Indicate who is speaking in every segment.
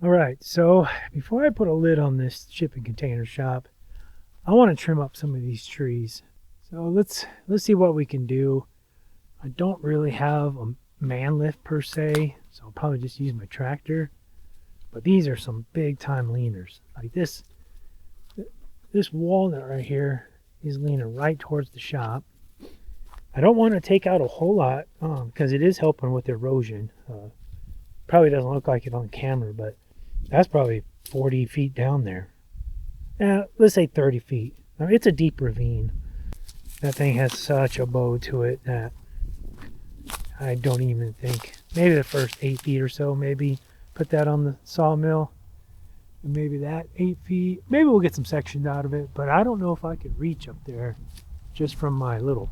Speaker 1: All right, so before I put a lid on this shipping container shop, I want to trim up some of these trees. So let's see what we can do. I don't really have a man lift per se, so I'll probably just use my tractor. But these are some big time leaners. Like this walnut right here is leaning right towards the shop. I don't want to take out a whole lot because it is helping with erosion. Probably doesn't look like it on camera, but that's probably 40 feet down there. Let's say 30 feet. Now, it's a deep ravine. That thing has such a bow to it that I don't even think. Maybe the first 8 feet or so, maybe put that on the sawmill. And maybe that 8 feet. Maybe we'll get some sections out of it, but I don't know if I could reach up there just from my little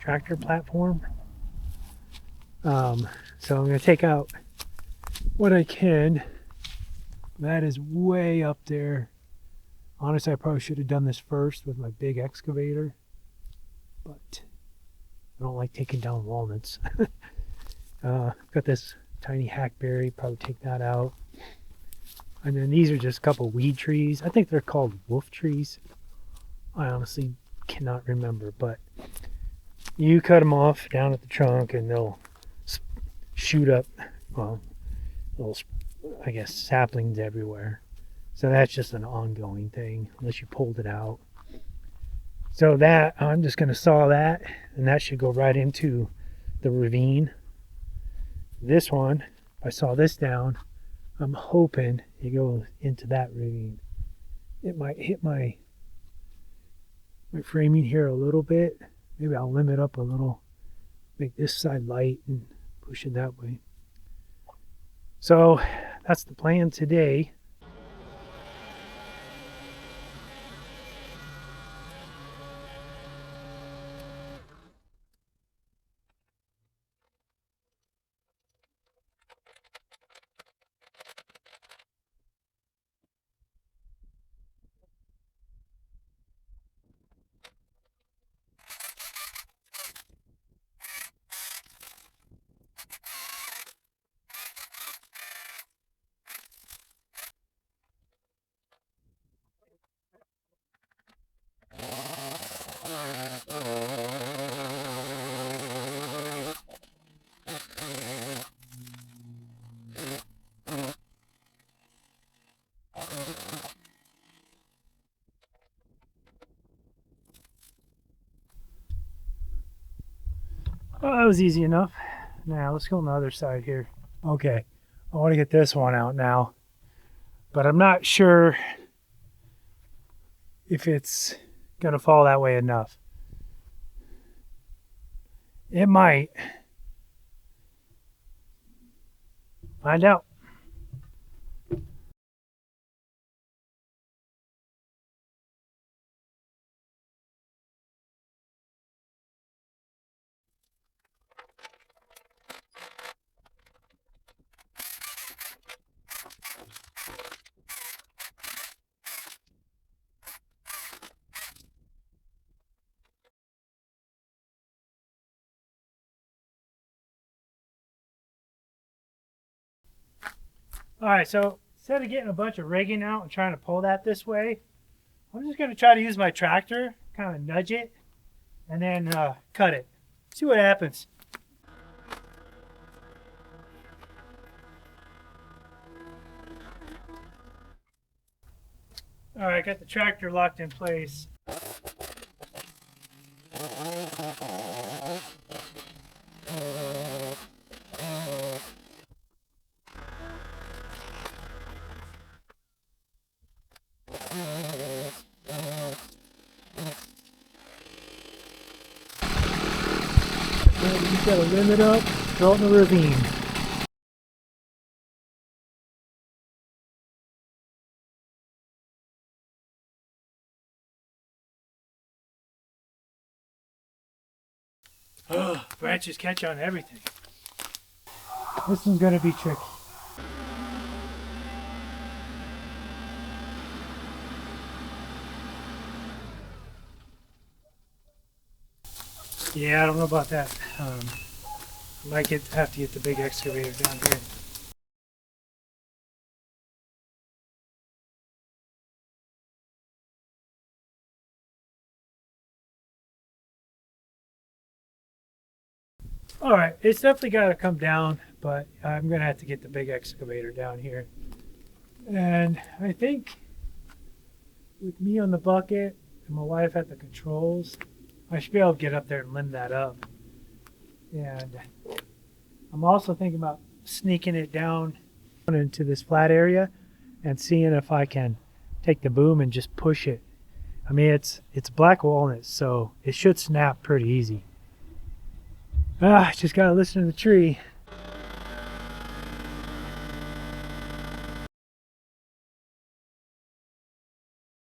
Speaker 1: tractor platform. So I'm going to take out what I can. That is way up there. Honestly, I probably should have done this first with my big excavator, but I don't like taking down walnuts. Got this tiny hackberry, probably take that out. And then these are just a couple weed trees. I think they're called wolf trees. I honestly cannot remember, but you cut them off down at the trunk and they'll shoot up, well, little, I guess, saplings everywhere. So that's just an ongoing thing unless you pulled it out. So that, I'm just going to saw that, and that should go right into the ravine. This one, if I saw this down, I'm hoping it goes into that ravine. It might hit my framing here a little bit. Maybe I'll limit up a little, make this side light and push it that way. So that's the plan today. Well, that was easy enough. Now let's go on the other side here. Okay, I want to get this one out now, but I'm not sure if it's gonna fall that way enough. It might. Find out. All right, so instead of getting a bunch of rigging out and trying to pull that this way, I'm just going to try to use my tractor, kind of nudge it, and then cut it. See what happens. All right, got the tractor locked in place. You just gotta limit up, throw it in the ravine. Oh, branches catch on everything. This one's gonna be tricky. Yeah, I don't know about that. I might have to get the big excavator down here. All right, it's definitely got to come down, but I'm gonna have to get the big excavator down here. And I think with me on the bucket and my wife at the controls, I should be able to get up there and limb that up. And I'm also thinking about sneaking it down into this flat area and seeing if I can take the boom and just push it. I mean, it's black walnut, so it should snap pretty easy. Just gotta listen to the tree.